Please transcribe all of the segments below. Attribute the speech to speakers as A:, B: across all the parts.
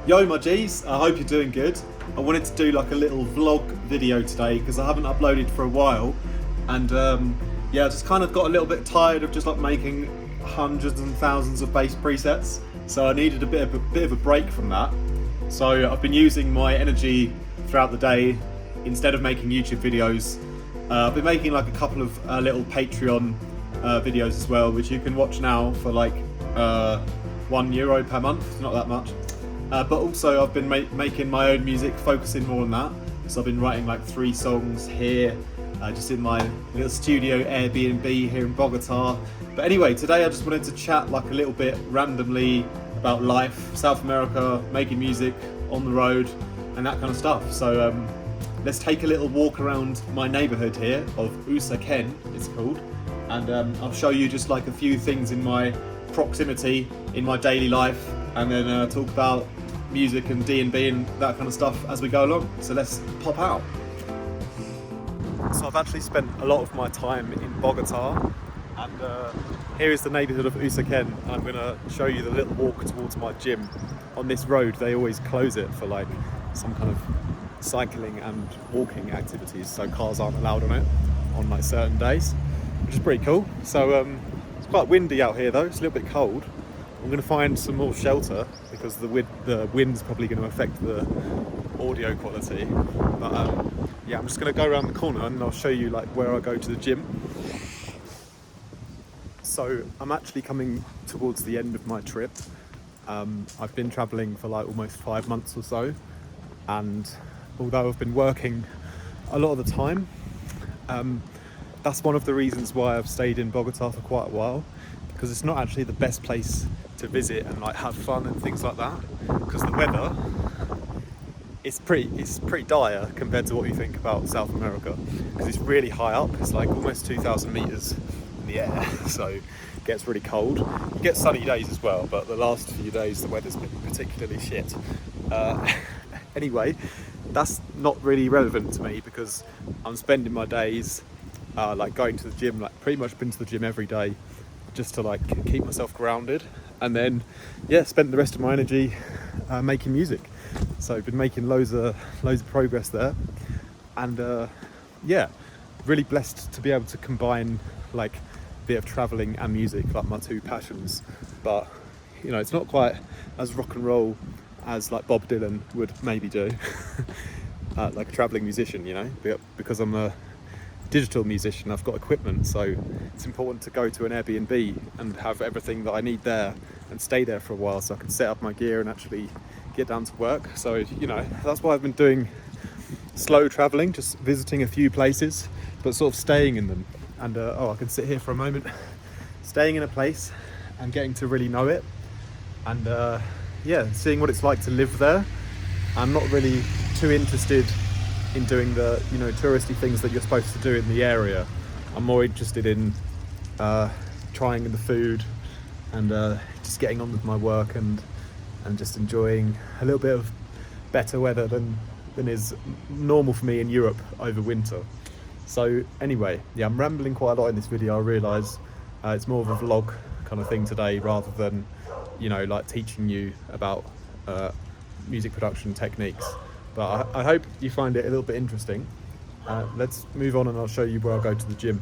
A: Yo my G's, I hope you're doing good. I wanted to do like a little vlog video today because I haven't uploaded for a while, and yeah, I just kind of got a little bit tired of just like making hundreds and thousands of bass presets, so I needed a bit of a break from that. So I've been using my energy throughout the day. Instead of making YouTube videos, I've been making like a couple of little Patreon videos as well, which you can watch now for like €1 per month. It's not that much. But also I've been making my own music, focusing more on that. So I've been writing like 3 songs here, just in my little studio Airbnb here in Bogota. But anyway, today I just wanted to chat like a little bit randomly about life, South America, making music, on the road, and that kind of stuff. So let's take a little walk around my neighbourhood here of Usaquén, it's called. And I'll show you just like a few things in my proximity, in my daily life, and then talk about music and D&B and that kind of stuff as we go along. So let's pop out. So I've actually spent a lot of my time in Bogota, and here is the neighbourhood of Usaquén. I'm going to show you the little walk towards my gym. On this road they always close it for like some kind of cycling and walking activities, so cars aren't allowed on it on like certain days, which is pretty cool. So it's quite windy out here though, it's a little bit cold. I'm going to find some more shelter because the wind's probably going to affect the audio quality. But yeah, I'm just going to go around the corner and I'll show you like where I go to the gym. So I'm actually coming towards the end of my trip. I've been travelling for like almost 5 months or so, and although I've been working a lot of the time, that's one of the reasons why I've stayed in Bogota for quite a while, because it's not actually the best place to visit and like have fun and things like that, because the weather it's pretty dire compared to what you think about South America, because it's really high up. It's like almost 2,000 meters in the air, so it gets really cold. You get sunny days as well, but the last few days the weather's been particularly shit. Anyway, that's not really relevant to me because I'm spending my days like going to the gym, like pretty much been to the gym every day just to like keep myself grounded, and then yeah, spent the rest of my energy making music. So I've been making loads of progress there, and yeah, really blessed to be able to combine like a bit of traveling and music, like my 2 passions. But you know, it's not quite as rock and roll as like Bob Dylan would maybe do, like a traveling musician, you know, because I'm a digital musician, I've got equipment, so it's important to go to an Airbnb and have everything that I need there and stay there for a while so I can set up my gear and actually get down to work. So you know, that's why I've been doing slow traveling, just visiting a few places but sort of staying in them. And oh, I can sit here for a moment, staying in a place and getting to really know it, and yeah, seeing what it's like to live there. I'm not really too interested in doing the, you know, touristy things that you're supposed to do in the area. I'm more interested in trying the food and just getting on with my work and just enjoying a little bit of better weather than is normal for me in Europe over winter. So anyway, yeah, I'm rambling quite a lot in this video, I realise. It's more of a vlog kind of thing today rather than, you know, like teaching you about music production techniques. But I hope you find it a little bit interesting. Let's move on and I'll show you where I go to the gym.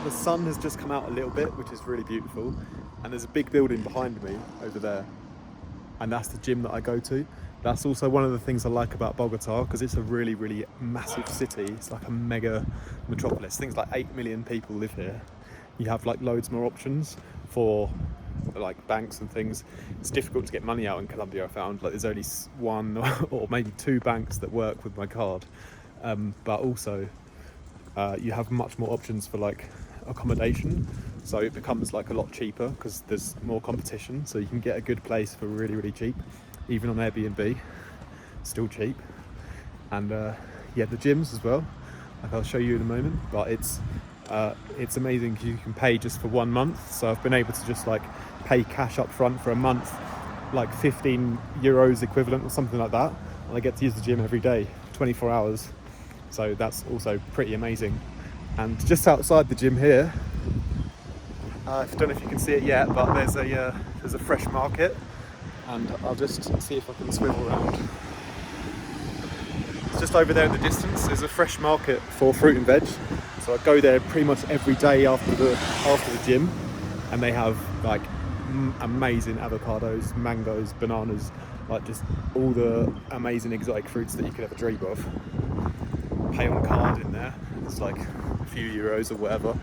A: The sun has just come out a little bit, which is really beautiful. And there's a big building behind me over there, and that's the gym that I go to. That's also one of the things I like about Bogota, because it's a really, really massive city. It's like a mega metropolis. Things like 8 million people live here. You have like loads more options for like banks and things. It's difficult to get money out in Colombia, I found. Like there's only 1 or maybe 2 banks that work with my card, but also you have much more options for like accommodation, so it becomes like a lot cheaper because there's more competition, so you can get a good place for really, really cheap, even on Airbnb, still cheap. And yeah, the gyms as well, like I'll show you in a moment, but it's amazing because you can pay just for 1 month. So I've been able to just like pay cash up front for a month, like 15 euros equivalent or something like that, and I get to use the gym every day, 24 hours. So that's also pretty amazing. And just outside the gym here, I don't know if you can see it yet, but there's a fresh market, and I'll just see if I can swivel around. It's just over there in the distance. There's a fresh market for fruit and veg, so I go there pretty much every day after the gym, and they have like amazing avocados, mangoes, bananas, like just all the amazing exotic fruits that you could ever dream of. Pay on card in there. It's like a few euros or whatever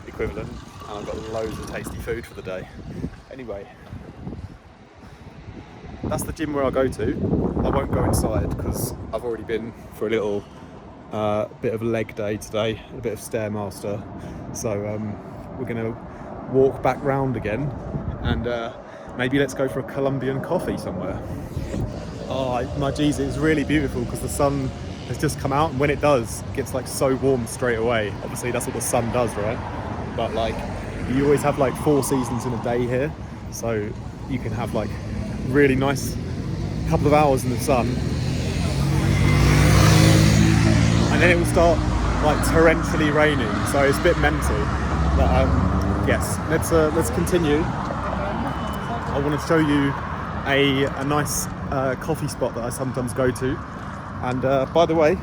A: equivalent, and I've got loads of tasty food for the day. Anyway, that's the gym where I go to. I won't go inside because I've already been for a little bit of a leg day today, a bit of Stairmaster. So we're going to walk back round again, and maybe let's go for a Colombian coffee somewhere. Oh my geez, it's really beautiful because the sun has just come out, and when it does, it gets like so warm straight away. Obviously that's what the sun does, right? But like you always have like 4 seasons in a day here, so you can have like really nice couple of hours in the sun, and then it will start like torrentially raining, so it's a bit mental. But yes, let's continue. I want to show you a nice coffee spot that I sometimes go to. And by the way,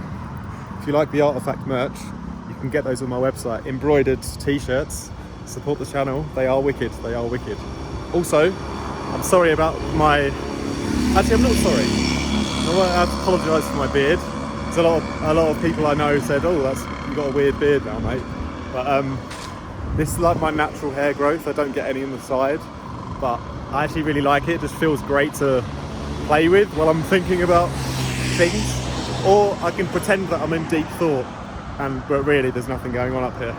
A: if you like the Artifact merch, you can get those on my website. Embroidered t-shirts. Support the channel. They are wicked. They are wicked. Also, I'm sorry about my... Actually, I'm not sorry. I have to apologise for my beard. There's a lot of people I know said, "Oh, you got a weird beard now, mate." But this is like my natural hair growth. I don't get any on the side, but I actually really like it. It just feels great to play with while I'm thinking about things. Or I can pretend that I'm in deep thought, but really there's nothing going on up here.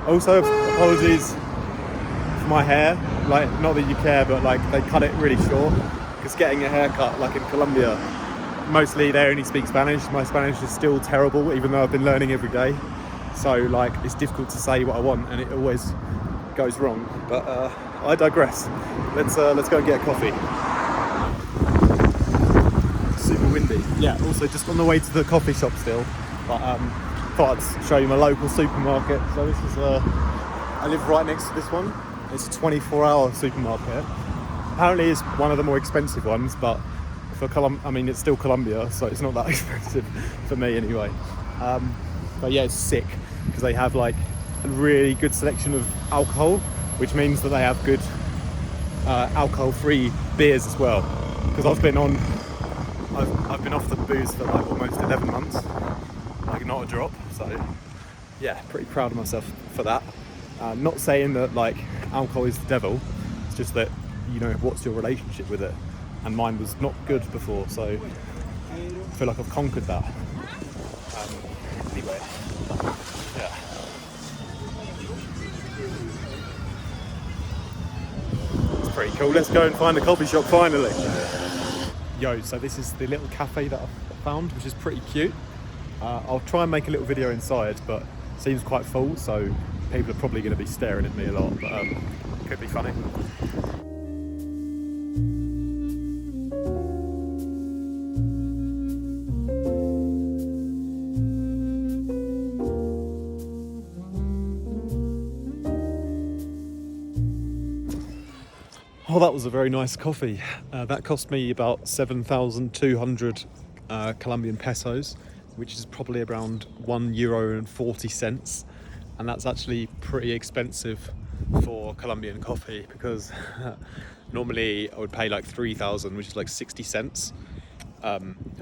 A: Also, apologies for my hair. Like, not that you care, but like they cut it really short. Because getting a haircut, like in Colombia, mostly they only speak Spanish. My Spanish is still terrible, even though I've been learning every day. So like it's difficult to say what I want, and it always goes wrong. But I digress. Let's go and get a coffee. Super windy. Yeah. Also, just on the way to the coffee shop still. But thought I'd show you my local supermarket. So this is I live right next to this one. It's a 24-hour supermarket. Apparently it's one of the more expensive ones, but for it's still Colombia, so it's not that expensive for me anyway. But yeah, it's sick because they have like a really good selection of alcohol, which means that they have good alcohol-free beers as well. Because I've been off the booze for like almost 11 months, like not a drop. So yeah, pretty proud of myself for that. Not saying that like alcohol is the devil. It's just that, you know, what's your relationship with it? And mine was not good before, so I feel like I've conquered that. Anyway, yeah. It's pretty cool. Let's go and find a coffee shop finally. Yo, so this is the little cafe that I found, which is pretty cute. I'll try and make a little video inside, but it seems quite full, so people are probably going to be staring at me a lot, but it could be funny. Oh, that was a very nice coffee. That cost me about 7,200 Colombian pesos, which is probably around €1.40. And that's actually pretty expensive for Colombian coffee, because normally I would pay like 3,000, which is like 60 cents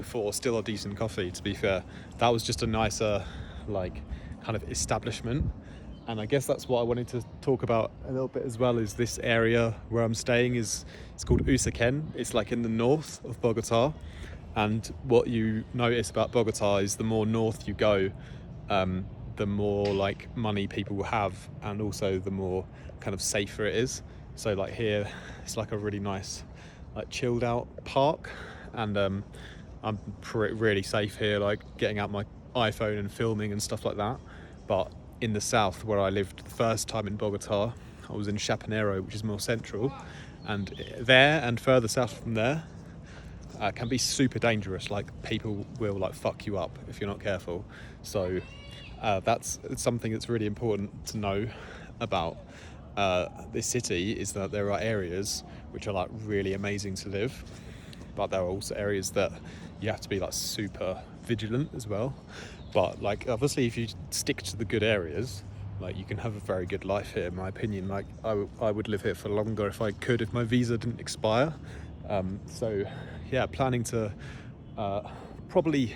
A: for still a decent coffee, to be fair. That was just a nicer like kind of establishment. And I guess that's what I wanted to talk about a little bit as well, is this area where I'm staying it's called Usaquén. It's like in the north of Bogota. And what you notice about Bogota is the more north you go, the more like money people will have, and also the more kind of safer it is. So like here, it's like a really nice, like chilled out park, and I'm really safe here, like getting out my iPhone and filming and stuff like that. But in the south, where I lived the first time in Bogota, I was in Chapinero, which is more central, and there and further south from there can be super dangerous. Like people will like fuck you up if you're not careful. So that's something that's really important to know about. this city is that there are areas which are like really amazing to live, but there are also areas that you have to be like super vigilant as well. But like obviously if you stick to the good areas, like you can have a very good life here in my opinion. Like I would live here for longer if I could, if my visa didn't expire. So yeah, planning to probably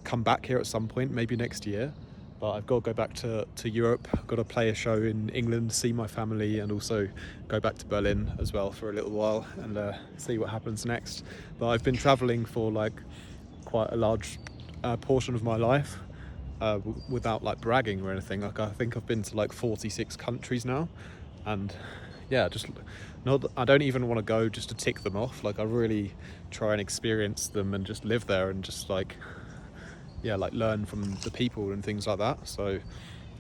A: come back here at some point, maybe next year. But I've got to go back to Europe. I've got to play a show in England, see my family, and also go back to Berlin as well for a little while and see what happens next. But I've been traveling for like quite a large portion of my life without like bragging or anything. Like I think I've been to like 46 countries now, and yeah, just not. I don't even want to go just to tick them off. Like I really try and experience them and just live there and just like, yeah, like learn from the people and things like that. So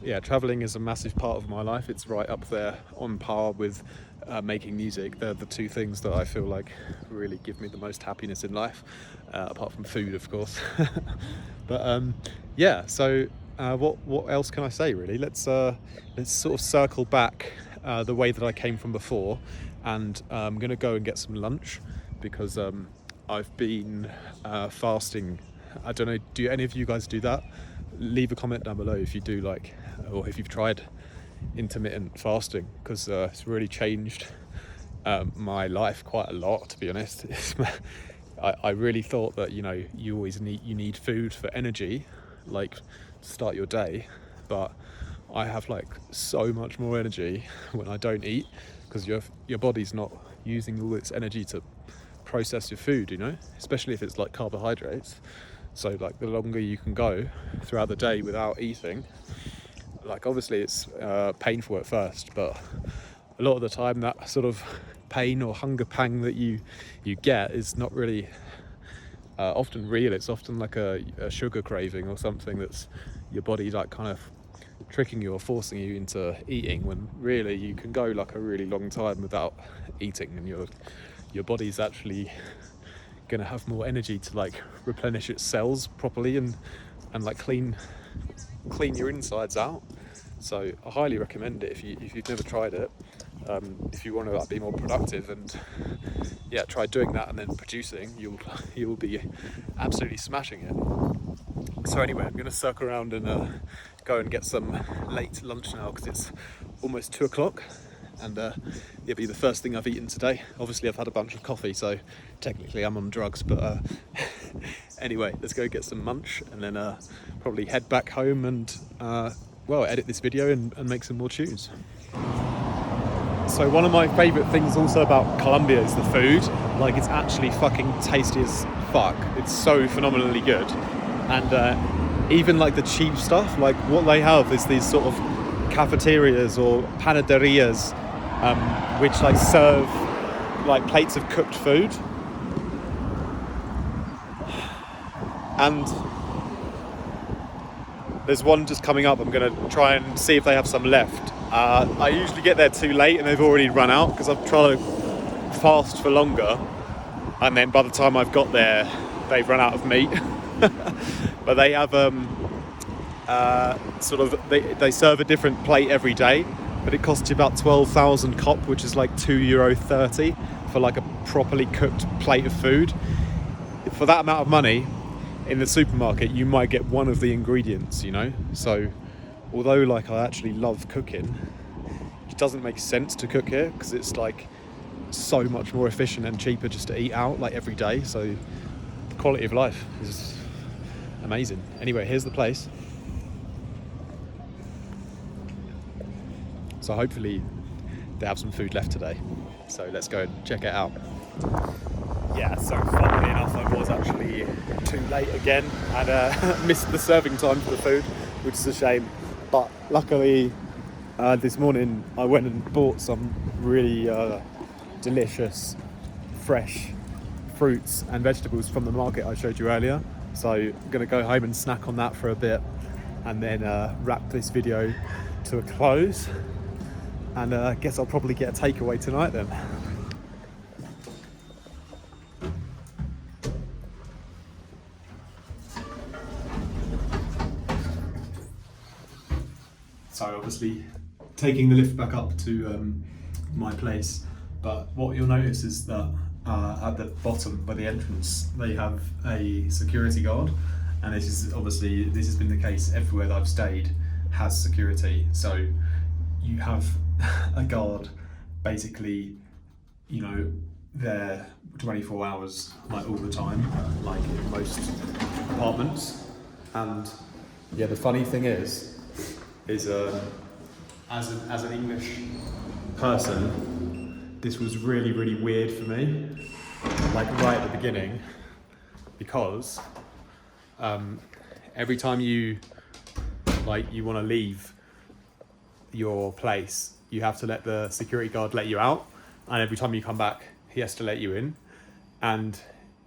A: yeah, traveling is a massive part of my life. It's right up there on par with making music. They're the two things that I feel like really give me the most happiness in life, apart from food, of course. But yeah, so what else can I say really? Let's sort of circle back the way that I came from before, and I'm gonna go and get some lunch because I've been fasting. I don't know, do any of you guys do that? Leave a comment down below if you do, like, or if you've tried intermittent fasting, because it's really changed my life quite a lot, to be honest. I really thought that, you know, you need food for energy, like to start your day, but I have like so much more energy when I don't eat, because your body's not using all its energy to process your food, you know, especially if it's like carbohydrates. So like the longer you can go throughout the day without eating, like obviously it's painful at first, but a lot of the time that sort of pain or hunger pang that you get is not really often real. It's often like a sugar craving or something that's your body like kind of tricking you or forcing you into eating, when really you can go like a really long time without eating, and your body's actually gonna have more energy to like replenish its cells properly and like clean your insides out. So I highly recommend it if you've never tried it. If you want to like, be more productive and yeah, try doing that and then producing, you'll be absolutely smashing it. So anyway, I'm going to circle around and go and get some late lunch now, because it's almost 2 o'clock, and it'll be the first thing I've eaten today. Obviously I've had a bunch of coffee, so technically I'm on drugs, but anyway, let's go get some munch and then probably head back home and well, edit this video and make some more tunes. So one of my favourite things also about Colombia is the food. Like, it's actually fucking tasty as fuck. It's so phenomenally good. And even like the cheap stuff, like what they have is these sort of cafeterias or panaderias, which like serve like plates of cooked food. And there's one just coming up. I'm going to try and see if they have some left. I usually get there too late and they've already run out, because I've tried to fast for longer, and then by the time I've got there they've run out of meat. But they have they serve a different plate every day, but it costs you about 12,000 kop, which is like €2.30 for like a properly cooked plate of food. For that amount of money in the supermarket, you might get one of the ingredients, you know. So although like I actually love cooking, it doesn't make sense to cook here, because it's like so much more efficient and cheaper just to eat out like every day. So the quality of life is amazing. Anyway, here's the place. So hopefully they have some food left today. So let's go and check it out. Yeah, so funnily enough, I was actually too late again and missed the serving time for the food, which is a shame. But luckily, this morning I went and bought some really delicious, fresh fruits and vegetables from the market I showed you earlier. So I'm going to go home and snack on that for a bit, and then wrap this video to a close. And I guess I'll probably get a takeaway tonight then. So obviously taking the lift back up to my place. But what you'll notice is that at the bottom by the entrance, they have a security guard, and this has been the case everywhere that I've stayed has security. So you have a guard basically, there 24 hours, like all the time, like in most apartments. And yeah, the funny thing is as an English person, this was really, really weird for me, like right at the beginning, because every time you want to leave your place, you have to let the security guard let you out, and every time you come back, he has to let you in. And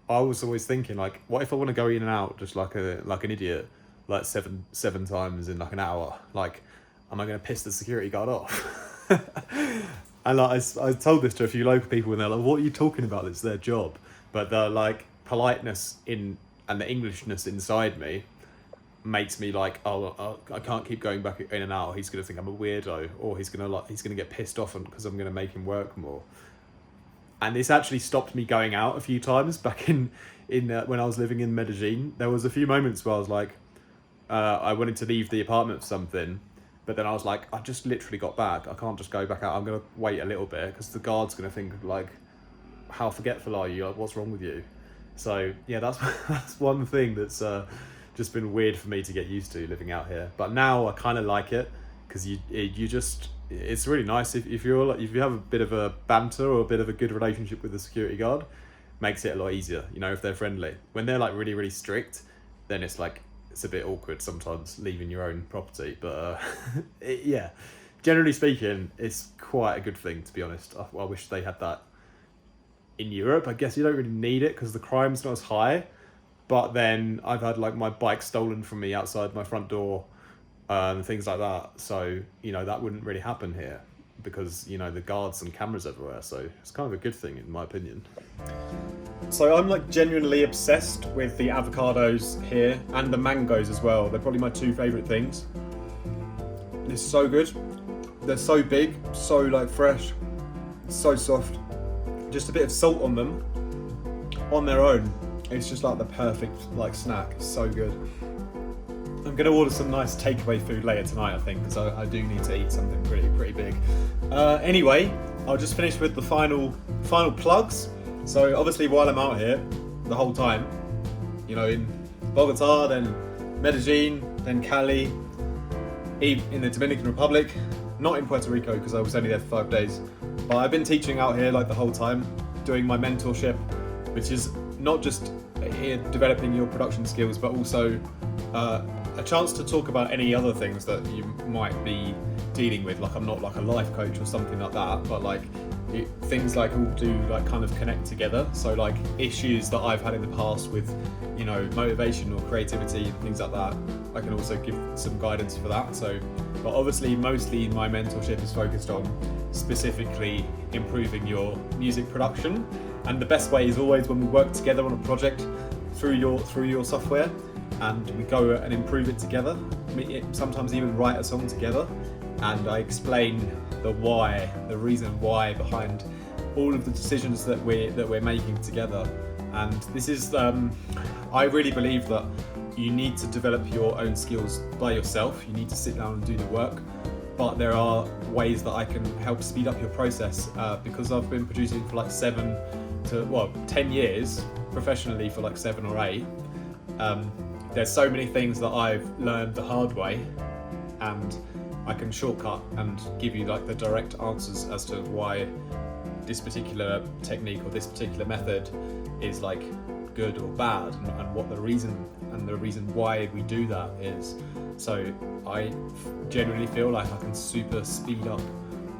A: I was always thinking, like, what if I want to go in and out just like an idiot, like seven times in like an hour? Like, am I going to piss the security guard off? And like I told this to a few local people, and they're like, "What are you talking about? It's their job." But the like politeness and the Englishness inside me makes me like, I can't keep going back in and out. He's gonna think I'm a weirdo, or he's gonna get pissed off because I'm gonna make him work more. And this actually stopped me going out a few times back in when I was living in Medellin. There was a few moments where I was like, I wanted to leave the apartment for something, but then I was like, I just literally got back. I can't just go back out. I'm gonna wait a little bit because the guard's gonna think like, how forgetful are you? Like, what's wrong with you? So yeah, that's one thing that's just been weird for me to get used to living out here. But now I kind of like it, because it's really nice if you have a bit of a banter or a bit of a good relationship with the security guard, makes it a lot easier. If they're friendly. When they're like really, really strict, then it's a bit awkward sometimes leaving your own property. But yeah, generally speaking, it's quite a good thing, to be honest. I wish they had that in Europe. I guess you don't really need it because the crime's not as high. But then I've had like my bike stolen from me outside my front door, and things like that. So, that wouldn't really happen here because, the guards and cameras everywhere. So it's kind of a good thing in my opinion. So I'm like genuinely obsessed with the avocados here and the mangoes as well. They're probably my two favourite things. It's so good. They're so big, so like fresh, so soft. Just a bit of salt on them on their own. It's just like the perfect like snack. It's so good. I'm gonna order some nice takeaway food later tonight, I think, because I do need to eat something pretty big. Anyway, I'll just finish with the final plugs. So obviously, while I'm out here, the whole time, in Bogota, then Medellin, then Cali, in the Dominican Republic, not in Puerto Rico because I was only there for 5 days. But I've been teaching out here like the whole time, doing my mentorship, which is not just developing your production skills, but also a chance to talk about any other things that you might be dealing with. Like, I'm not like a life coach or something like that, but like things like all do like kind of connect together. So like issues that I've had in the past with, motivation or creativity and things like that, I can also give some guidance for that. So, but obviously mostly my mentorship is focused on specifically improving your music production. And the best way is always when we work together on a project through your software, and we go and improve it together. Sometimes even write a song together, and I explain the reason why behind all of the decisions that we're making together. And this is, I really believe that you need to develop your own skills by yourself. You need to sit down and do the work. But there are ways that I can help speed up your process, because I've been producing for like 10 years professionally, for like 7 or 8. There's so many things that I've learned the hard way, and I can shortcut and give you like the direct answers as to why this particular technique or this particular method is like good or bad, and what the reason why we do that is. So I genuinely feel like I can super speed up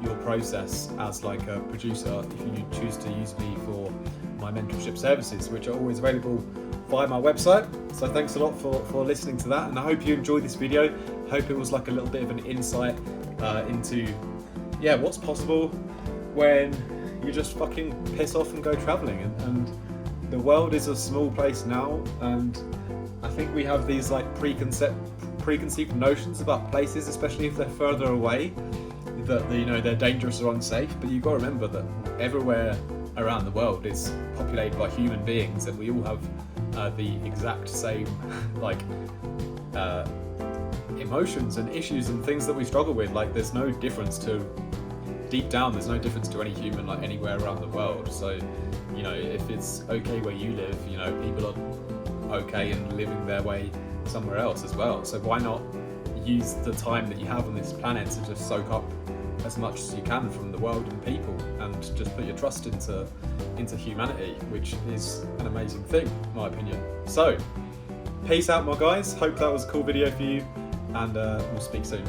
A: your process as like a producer if you choose to use me for my mentorship services, which are always available via my website. So thanks a lot for listening to that, and I hope you enjoyed this video. I hope it was like a little bit of an insight into what's possible when you just fucking piss off and go traveling. And the world is a small place now, and I think we have these like preconceived notions about places, especially if they're further away. that they're dangerous or unsafe, but you've got to remember that everywhere around the world is populated by human beings, and we all have the exact same emotions and issues and things that we struggle with. Like, there's no difference deep down, there's no difference to any human, like, anywhere around the world. So, if it's okay where you live, people are okay and living their way somewhere else as well. So why not use the time that you have on this planet to just soak up as much as you can from the world and people, and just put your trust into humanity, which is an amazing thing, in my opinion. So, peace out, my guys. Hope that was a cool video for you, and we'll speak soon.